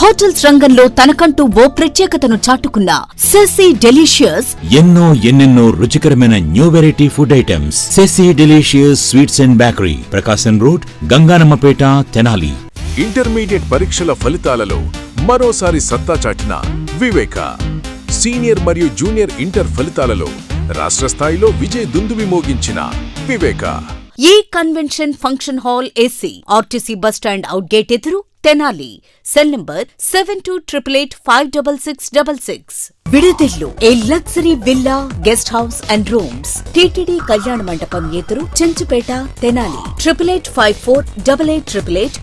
Hotels రంగంలో తనకంటూ ఓ ప్రత్యేకతను చాటుకున్న సెసి డెలిషియస్ ఎన్నెన్నో రుచికరమైన new variety food items. Sesi delicious sweets and bakery, Prakasam road, Ganganammapeta, Tenali. Intermediate పరీక్షల ఫలితాలలో మరోసారి సత్తా చాటిన వివేక. సీనియర్ మరియు జూనియర్ ఇంటర్ ఫలితాలలో రాష్ట్ర స్థాయిలో విజయ దుందుబి మోగించిన వివేక. ఈ convention function hall AC, RTC bus stand out gate ఎదురు, తెనాలి. Cell number 7288856666. విడుదెల్లు a luxury villa, guest house and rooms. TTD కళ్యాణ మండపం ఎదురు, చెంచుపేట, తెనాలి. 8854888888.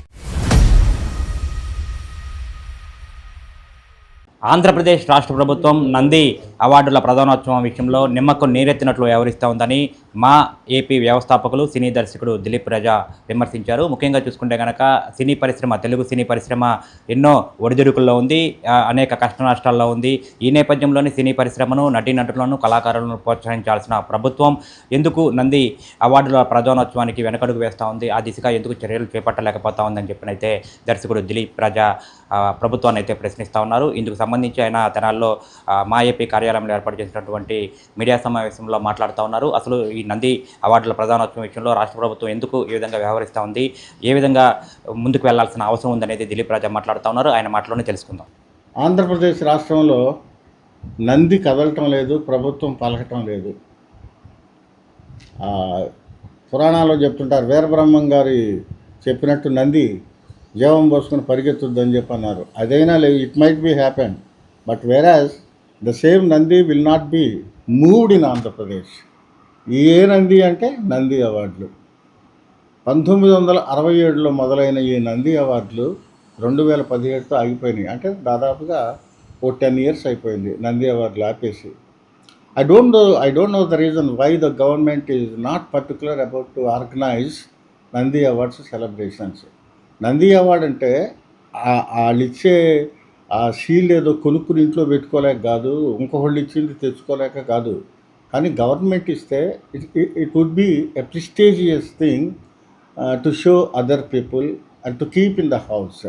ఆంధ్రప్రదేశ్ రాష్ట్ర ప్రభుత్వం నంది అవార్డుల ప్రధానోత్సవం విషయంలో నిమ్మకు నీరెత్తినట్లు వ్యవహరిస్తూ ఉందని మా ఏపీ వ్యవస్థాపకులు సినీ దర్శకుడు దిలీప్ రాజా విమర్శించారు. ముఖ్యంగా చూసుకుంటే కనుక సినీ పరిశ్రమ, తెలుగు సినీ పరిశ్రమ ఎన్నో ఒడిదుడుకుల్లో ఉంది, అనేక కష్ట నష్టాల్లో ఉంది. ఈ నేపథ్యంలోని సినీ పరిశ్రమను, నటీనటులను, కళాకారులను ప్రోత్సహించాల్సిన ప్రభుత్వం ఎందుకు నంది అవార్డుల ప్రధానోత్సవానికి వెనకడుగు వేస్తూ ఉంది, ఆ దిశగా ఎందుకు చర్యలు చేపట్టలేకపోతా ఉందని చెప్పినైతే దర్శకుడు దిలీప్ రాజా ప్రభుత్వాన్ని అయితే ప్రశ్నిస్తూ ఉన్నారు. ఇందుకు సంబంధించి ఆయన తెనాల్లో మా ఏపీ కార్యాలయంలో ఏర్పాటు చేసినటువంటి మీడియా సమావేశంలో మాట్లాడుతూ ఉన్నారు. అసలు ఈ నంది అవార్డుల ప్రధానోత్సవం విషయంలో రాష్ట్ర ప్రభుత్వం ఎందుకు ఈ విధంగా వ్యవహరిస్తూ ఉంది, ఏ విధంగా ముందుకు వెళ్లాల్సిన అవసరం ఉందనేది దిలీప్ రాజా మాట్లాడుతూ ఉన్నారు. ఆయన మాటలోనే తెలుసుకుందాం. ఆంధ్రప్రదేశ్ రాష్ట్రంలో నంది కదలటం లేదు, ప్రభుత్వం పలకటం లేదు. పురాణాల్లో చెప్తుంటారు, వీరబ్రహ్మం గారి చెప్పినట్టు నంది జీవం పోసుకుని పరిగెత్తుద్దని చెప్పి అన్నారు. అదైనా లేదు, it might be happen, but whereas the same Nandi will not be moved in Andhra Pradesh. ఏ నంది అంటే నంది అవార్డులు 1967లో మొదలైన ఈ నంది అవార్డులు 2017తో ఆగిపోయినాయి. అంటే దాదాపుగా ఓ 10 years అయిపోయింది నంది అవార్డులు ఆపేసి. I don't know the reason why the government is not particular about to organize Nandi awards celebrations. Nandi award అంటే వాళ్ళు ఇచ్చే ఆ షీల్డ్ ఏదో కొనుక్కుని ఇంట్లో పెట్టుకోలేక కాదు, ఇంకొకళ్ళు ఇచ్చింది తెచ్చుకోలేక కాదు. కానీ గవర్నమెంట్ ఇస్తే it would be a prestigious thing to show other people and to keep in the house.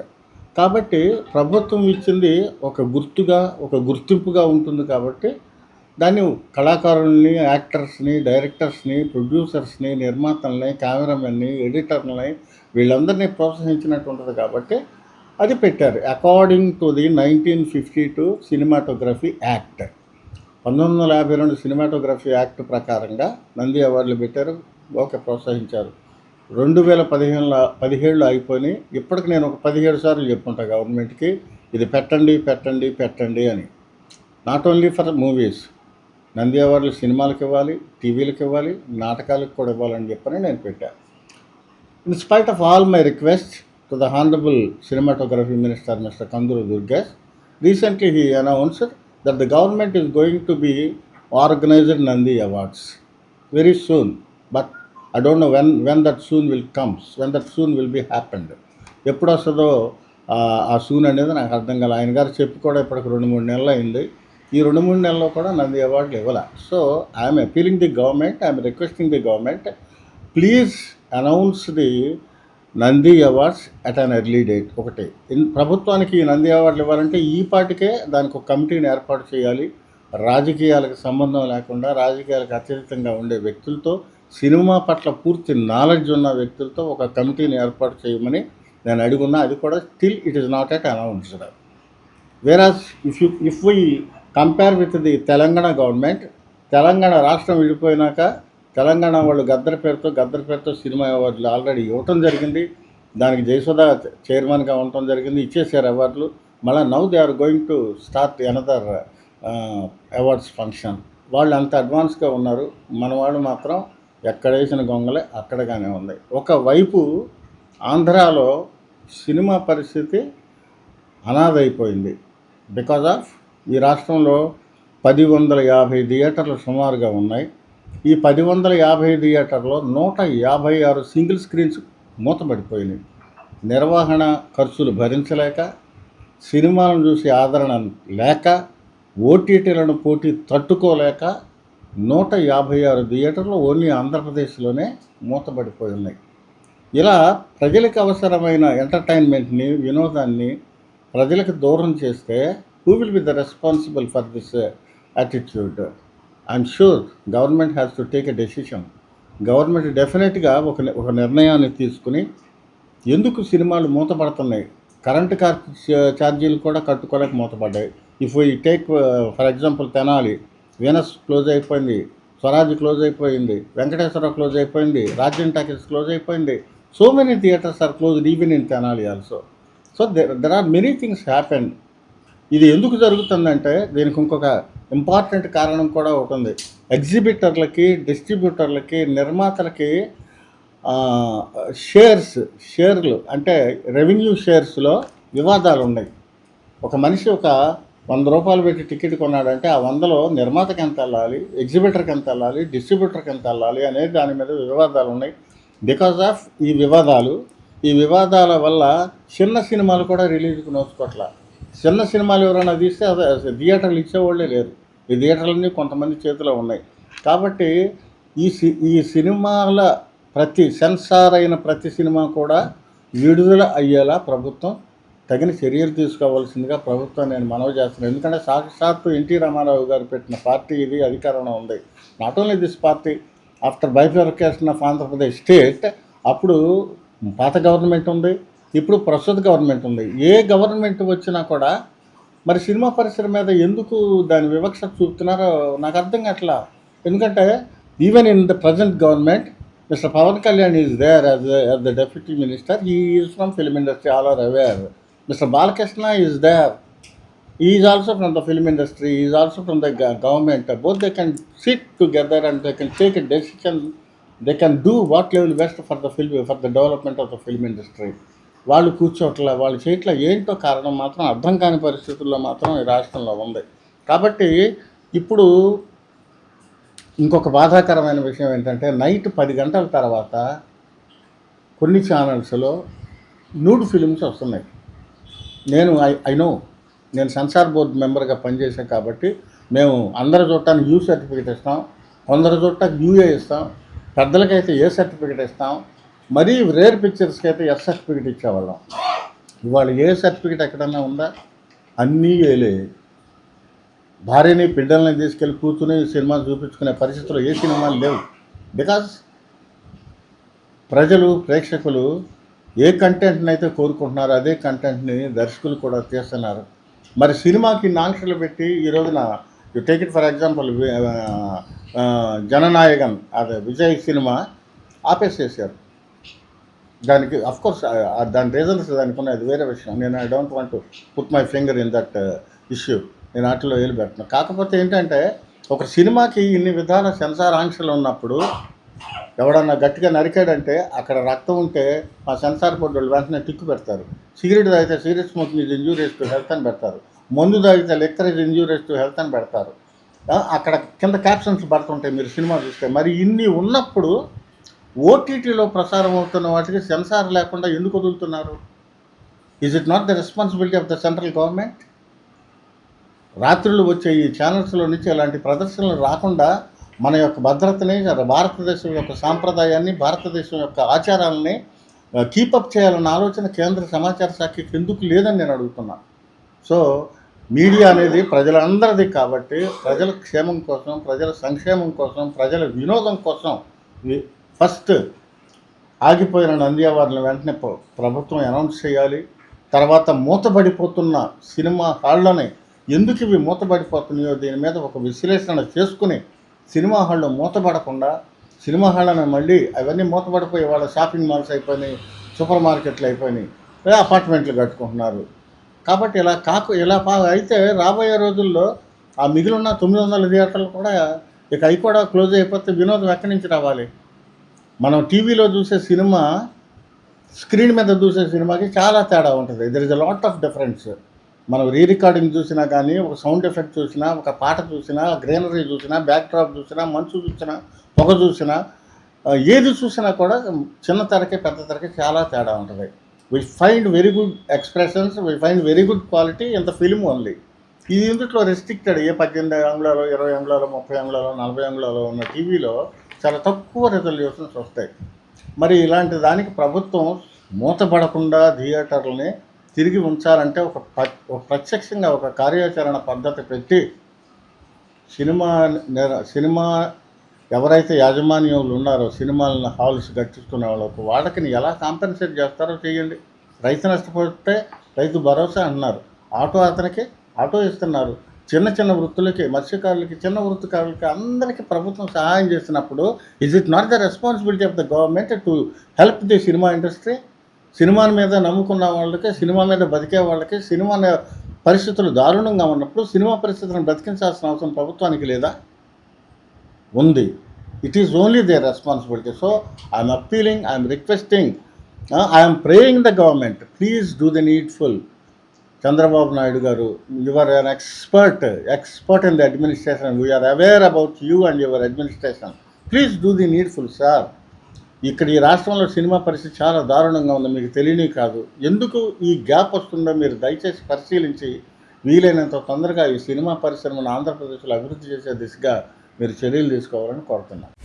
కాబట్టి ప్రభుత్వం ఇచ్చింది ఒక గుర్తుగా, ఒక గుర్తింపుగా ఉంటుంది. కాబట్టి దాన్ని కళాకారుల్ని, యాక్టర్స్ని, డైరెక్టర్స్ని, ప్రొడ్యూసర్స్ని, నిర్మాతల్ని, కెమెరామెన్ని, ఎడిటర్లని వీళ్ళందరినీ ప్రోత్సహించినట్టు ఉంటుంది. కాబట్టి అది పెట్టారు. According to the 1952 cinematography act, 1952 cinematography act ప్రకారంగా నంది అవార్డులు పెట్టారు. ఓకే, ప్రోత్సహించారు. 2017లో అయిపోయి ఇప్పటికి నేను ఒక 17 సార్లు చెప్పుకుంటా గవర్నమెంట్కి, ఇది పెట్టండి పెట్టండి పెట్టండి అని. Not only for movies, Nandi అవార్డులు సినిమాలకు ఇవ్వాలి, టీవీలకు ఇవ్వాలి, నాటకాలకు కూడా ఇవ్వాలని చెప్పని నేను పెట్టాను. In spite of all my request to the honourable cinematography minister Mr. Kanduru Durgesh, recently he announced that the government is going to be organized Nandi Awards very soon, but I don't know when that soon will come, when that soon will be happened. ఎప్పుడు వస్తుందో ఆ soon అనేది నాకు అర్థం కాలే. ఆయన గారు చెప్పి కూడా ఇప్పటికి 2-3 నెలలు అయింది. ఈ 2-3 నెలల్లో కూడా నంది అవార్డులు ఇవ్వాలి. So I'm appealing the government, I'm requesting the government, please announce the Nandi awards at an early date. ఒకటి, ప్రభుత్వానికి ఈ నంది అవార్డులు ఇవ్వాలంటే ఈ పాటికే దానికి ఒక కమిటీని ఏర్పాటు చేయాలి. రాజకీయాలకు సంబంధం లేకుండా, రాజకీయాలకు అతీతంగా ఉండే వ్యక్తులతో, సినిమా పట్ల పూర్తి నాలెడ్జ్ ఉన్న వ్యక్తులతో ఒక కమిటీని ఏర్పాటు చేయమని నేను అడుగున్నా. అది కూడా still it is not yet announced. Whereas if we compare with the Telangana government, Telangana రాష్ట్రం విడిపోయినాక తెలంగాణ వాళ్ళు గద్దర్ పేరుతో సినిమా అవార్డులు ఆల్రెడీ ఇవ్వటం జరిగింది. దానికి జయసుధ చైర్మన్గా ఉండటం జరిగింది, ఇచ్చేసారు అవార్డులు. మళ్ళీ now they are going to start another awards function. వాళ్ళు అంత అడ్వాన్స్గా ఉన్నారు. మన వాళ్ళు మాత్రం ఎక్కడ వేసిన గొంగలే అక్కడగానే ఉంది. ఒకవైపు ఆంధ్రాలో సినిమా పరిస్థితి అనాథైపోయింది. బికాజ్ ఆఫ్ ఈ రాష్ట్రంలో 1050 థియేటర్లు సుమారుగా ఉన్నాయి. ఈ 1050 థియేటర్లో 156 సింగిల్ స్క్రీన్స్ మూతపడిపోయినాయి. నిర్వహణ ఖర్చులు భరించలేక, సినిమాలను చూసి ఆదరణ లేక, ఓటీటీలను పోటీ తట్టుకోలేక 156 థియేటర్లు ఓన్లీ ఆంధ్రప్రదేశ్లోనే మూతపడిపోయి ఉన్నాయి. ఇలా ప్రజలకు అవసరమైన ఎంటర్టైన్మెంట్ని, వినోదాన్ని ప్రజలకు దూరం చేస్తే who will be the responsible for this attitude? I'm sure government has to take a decision. Government డెఫినెట్గా ఒక నిర్ణయాన్ని తీసుకుని, ఎందుకు సినిమాలు మూతపడుతున్నాయి, కరెంటు ఛార్జీలు కూడా కట్టుకోలేక మూతపడ్డాయి. If we take for example Tenali, Venus close అయిపోయింది, స్వరాజ్ క్లోజ్ అయిపోయింది, వెంకటేశ్వర క్లోజ్ అయిపోయింది, రాజ్యం టాకీస్ క్లోజ్ అయిపోయింది. So many theatres are closed even in Tenali also. So there are many things happen. ఇది ఎందుకు జరుగుతుందంటే దీనికి ఇంకొక ఇంపార్టెంట్ కారణం కూడా ఒకటి ఉంది. ఎగ్జిబిటర్లకి, డిస్ట్రిబ్యూటర్లకి, నిర్మాతలకి షేర్లు అంటే రెవెన్యూ షేర్స్లో వివాదాలు ఉన్నాయి. ఒక మనిషి ఒక 100 రూపాయలు పెట్టి టికెట్ కొన్నాడంటే ఆ 100లో నిర్మాతకి ఎంత వెళ్ళాలి, ఎగ్జిబిటర్కి ఎంత వెళ్ళాలి, డిస్ట్రిబ్యూటర్కి ఎంత వెళ్ళాలి అనేది దాని మీద వివాదాలు ఉన్నాయి. బికాజ్ ఆఫ్ ఈ వివాదాల వల్ల చిన్న సినిమాలు కూడా రిలీజ్కి నోచుకోవట్ల. చిన్న సినిమాలు ఎవరైనా తీస్తే అదే థియేటర్లు ఇచ్చేవాళ్ళే లేరు. ఈ థియేటర్లన్నీ కొంతమంది చేతిలో ఉన్నాయి. కాబట్టి ఈ సినిమాల సెన్సార్ అయిన ప్రతి సినిమా కూడా విడుదల అయ్యేలా ప్రభుత్వం తగిన చర్యలు తీసుకోవాల్సిందిగా ప్రభుత్వం నేను మనవి చేస్తున్నాను. ఎందుకంటే సాక్షాత్తు ఎన్టీ రామారావు గారు పెట్టిన పార్టీ ఇది, అధికారంలో ఉంది. Not only this party, after bifurcation of Andhra Pradesh state, అప్పుడు పాత గవర్నమెంట్ ఉంది, ఇప్పుడు ప్రస్తుత గవర్నమెంట్ ఉంది. ఏ గవర్నమెంట్ వచ్చినా కూడా మరి సినిమా పరిశ్రమ మీద ఎందుకు దాని వివక్ష చూపుతున్నారో నాకు అర్థం కావట్లా. ఎందుకంటే even in the present government, mister Pawan Kalyan is there as the deputy minister. He is from film industry, all are aware. Mr. Balakrishna is there. He is also from the film industry. He is also from the government. Both they can sit together and they can take a decision. They can do what level best for the film, for the development of the film industry. వాళ్ళు కూర్చోట్ల, వాళ్ళు చేయట్ల. ఏంటో కారణం మాత్రం అర్థం కాని పరిస్థితుల్లో మాత్రం ఈ రాష్ట్రంలో ఉంది. కాబట్టి ఇప్పుడు ఇంకొక బాధాకరమైన విషయం ఏంటంటే, నైట్ 10 గంటల తర్వాత కొన్ని ఛానల్స్లో న్యూడ్ ఫిలిమ్స్ వస్తున్నాయి. ఐ నో, నేను సెన్సార్ బోర్డు మెంబర్గా పనిచేసాను కాబట్టి మేము అందరి చూడటానికి యూ సర్టిఫికేట్ ఇస్తాం, కొందరు చూడటానికి యూఏ ఇస్తాం, పెద్దలకైతే ఏ సర్టిఫికేట్ ఇస్తాం, మరీ రేర్ పిక్చర్స్కి అయితే ఎస్ సర్టిఫికేట్ ఇచ్చేవాళ్ళం. ఇవాళ ఏ సర్టిఫికేట్ ఎక్కడన్నా ఉందా? అన్నీ ఏలే. భార్యని బిడ్డల్ని తీసుకెళ్ళి కూర్చుని సినిమా చూపించుకునే పరిస్థితుల్లో ఏ సినిమాలు లేవు. బికాజ్ ప్రజలు, ప్రేక్షకులు ఏ కంటెంట్ని అయితే కోరుకుంటున్నారో అదే కంటెంట్ని దర్శకులు కూడా తీస్తున్నారు. మరి సినిమాకి ఆంక్షలు పెట్టి ఈ రోజున you take it for example Jana Nayagan, అదే విజయ్ సినిమా ఆపేసేసారు. దానికి అఫ్కోర్స్ దాని రీజన్స్ దానికి ఉన్నాయి, అది వేరే విషయం. నేను I don't want to put my finger in that issue. నేను వాటిలో వేలు పెట్టను. కాకపోతే ఏంటంటే, ఒక సినిమాకి ఇన్ని విధాల సెన్సార్ ఆంక్షలు ఉన్నప్పుడు ఎవడన్నా గట్టిగా నరికాడంటే అక్కడ రక్తం ఉంటే ఆ సెన్సార్ బోర్డు వాళ్ళు వెంటనే టిక్కు పెడతారు. సిగరెట్ తాగితే cigarette smoking is injurious to health అని పెడతారు. మందు తాగితే liquor is injurious to health అని పెడతారు. అక్కడ కింద క్యాప్షన్స్ పడుతుంటాయి మీరు సినిమా చూస్తే. మరి ఇన్ని ఉన్నప్పుడు ఓటీటీలో ప్రసారం అవుతున్న వాటికి సెన్సార్ లేకుండా ఎందుకు వదులుతున్నారు? Is it not the responsibility of the central government? రాత్రులు వచ్చే ఈ ఛానల్స్లో నుంచి ఇలాంటి ప్రదర్శనలు రాకుండా మన యొక్క భద్రతని, భారతదేశం యొక్క సాంప్రదాయాన్ని, భారతదేశం యొక్క ఆచారాలని కీపప్ చేయాలన్న ఆలోచన కేంద్ర సమాచార శాఖకి ఎందుకు లేదని నేను అడుగుతున్నాను. సో మీడియా అనేది ప్రజలందరిది కాబట్టి ప్రజల క్షేమం కోసం, ప్రజల సంక్షేమం కోసం, ప్రజల వినోదం కోసం ఫస్ట్ ఆగిపోయిన నంది అవార్డులను వెంటనే ప్రభుత్వం అనౌన్స్ చేయాలి. తర్వాత మూతబడిపోతున్న సినిమా హాళ్ళని ఎందుకు ఇవి మూతబడిపోతున్నాయో దీని మీద ఒక విశ్లేషణ చేసుకుని సినిమా హాళ్ళు మూతపడకుండా, సినిమా హాళ్ళని మళ్ళీ అవన్నీ మూతపడిపోయి వాళ్ళ షాపింగ్ మాల్స్ అయిపోయినాయి, సూపర్ మార్కెట్లు అయిపోయినాయి, అపార్ట్మెంట్లు కట్టుకుంటున్నారు. కాబట్టి ఇలా అయితే రాబోయే రోజుల్లో ఆ మిగిలిన 900 థియేటర్లు కూడా ఇక అవి కూడా క్లోజ్ అయిపోతే వినోదం ఎక్కడి నుంచి రావాలి? మనం టీవీలో చూసే సినిమా, స్క్రీన్ మీద చూసే సినిమాకి చాలా తేడా ఉంటుంది. There is a lot of difference. మనం రికార్డింగ్ చూసినా కానీ, ఒక సౌండ్ ఎఫెక్ట్ చూసినా, ఒక పాట చూసినా, గ్రీనరీ చూసినా, బ్యాక్ డ్రాప్ చూసినా, మంచు చూసినా, పొగ చూసినా, ఏది చూసినా కూడా చిన్న తెరకే పెద్ద తెరకే చాలా తేడా ఉంటుంది. We find very good expressions, we find very good quality in the film only. ఇది ఇందులో రెస్ట్రిక్టెడ్. 18 అంగుళాలు, 20 అంగుళాలు, 30 అంగుళాలు, 40 అంగుళాలు ఉన్న టీవీలో చాలా తక్కువ రెజల్యూషన్స్ వస్తాయి. మరి ఇలాంటి దానికి ప్రభుత్వం మూతపడకుండా థియేటర్లని తిరిగి ఉంచాలంటే ఒక ప్రత్యక్షంగా ఒక కార్యాచరణ పద్ధతి పెట్టి సినిమా ఎవరైతే యాజమాన్యంలో ఉన్నారో సినిమాలను హాల్స్ కట్టిస్తున్న వాళ్ళకి ఎలా కాంపెన్సేట్ చేస్తారో చేయండి. రైతు నష్టపోతే రైతు భరోసా అన్నారు, అతనికి ఆటో ఇస్తున్నారు. చిన్న వృత్తులకి, మత్స్యకారులకి, చిన్న వృత్తికారులకి అందరికీ ప్రభుత్వం సహాయం చేసినప్పుడు is it not the responsibility of the government to help the cinema industry? Cinema మీద నమ్ముకున్న వాళ్ళకి, సినిమా మీద బతికే వాళ్ళకి, సినిమా పరిస్థితులు దారుణంగా ఉన్నప్పుడు సినిమా పరిస్థితులను బ్రతికించాల్సిన అవసరం ప్రభుత్వానికి లేదా? ఉంది. It is only their responsibility. So I'm appealing, I'm requesting, I'm praying the government, please do the needful. Chandrababu Naidu గారు, you are an expert in the administration. We are aware about you and your administration. Please do the needful, sir. ఇక్కడ ఈ రాష్ట్రంలో cinema పరిస్థితి చాలా దారుణంగా ఉంది, మీకు తెలియని కాదు. ఎందుకు ఈ గ్యాప్ వస్తుందో మీరు దయచేసి పరిశీలించి వీలైనంత తొందరగా ఈ సినిమా పరిశ్రమను ఆంధ్రప్రదేశ్లో అభివృద్ధి చేసే దిశగా మీరు చర్యలు తీసుకోవాలని కోరుతున్నాను.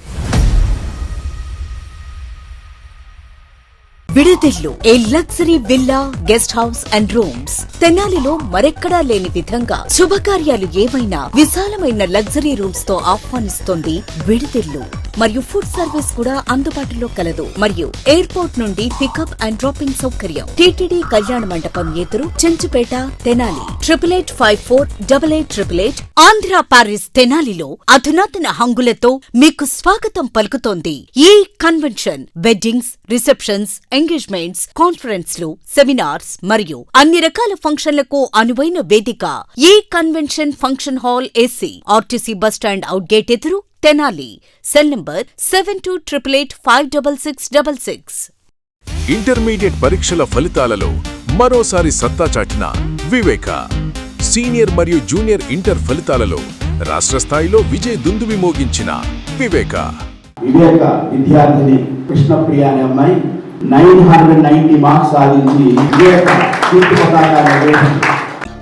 విడుదెల్లు a luxury villa, guest house and rooms. తెనాలిలో మరెక్కడా లేని విధంగా శుభకార్యాలు ఏమైనా విశాలమైన లగ్జరీ రూమ్స్ తో ఆహ్వానిస్తోంది విడుదెల్లు. మరియు ఫుడ్ సర్వీస్ కూడా అందుబాటులో కలదు. మరియు ఎయిర్పోర్ట్ నుండి పికప్ అండ్ డ్రాపింగ్ సౌకర్యం. టీటీడీ కళ్యాణ మండపం ఎదురు, చెంచుపేట, తెనాలి. 8854888888. ఆంధ్ర పారిస్ తెనాలిలో అధునాతన హంగులతో మీకు స్వాగతం పలుకుతోంది ఈ కన్వెన్షన్. వెడ్డింగ్స్, రిసెప్షన్స్, ఎంగేజ్మెంట్స్, కాన్ఫరెన్స్లు, సెమినార్స్ మరియు అన్ని రకాల ఫంక్షన్లకు అనువైన వేదిక. ఈ convention function hall AC, RTC bus stand out gate ఎదురు, తెనాలి. Cell number 7288566666. ఇంటర్మీడియట్ పరీక్షల ఫలితాలలో మరోసారి సత్తా చాటిన వివేక. సీనియర్ మరియు జూనియర్ ఇంటర్ ఫలితాలలో రాష్ట్ర స్థాయిలో విజయ దుందుబి మోగించిన వివేక విద్యార్థిని కృష్ణప్రియ అనే అమ్మాయి 990 మార్క్స్ సాధించి వివేక కీర్తి పతాకాన్ని.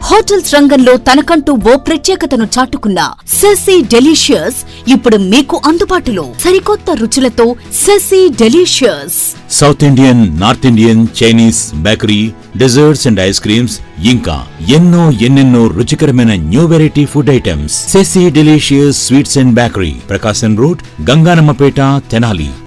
హోటల్స్ రంగంలో తనకంటూ ఓ ప్రత్యేకతను చాటుకున్న సెసీ డెలీషియస్ ఇప్పుడు మీకు అందుబాటులో. సరికొత్త రుచులతో Sesi delicious. South Indian, north Indian, Chinese, bakery, desserts and ice creams, ఇంకా ఎన్నెన్నో రుచికరమైన new variety food items. Sesi delicious sweets and bakery, Prakasam road, Ganganammapeta, Tenali.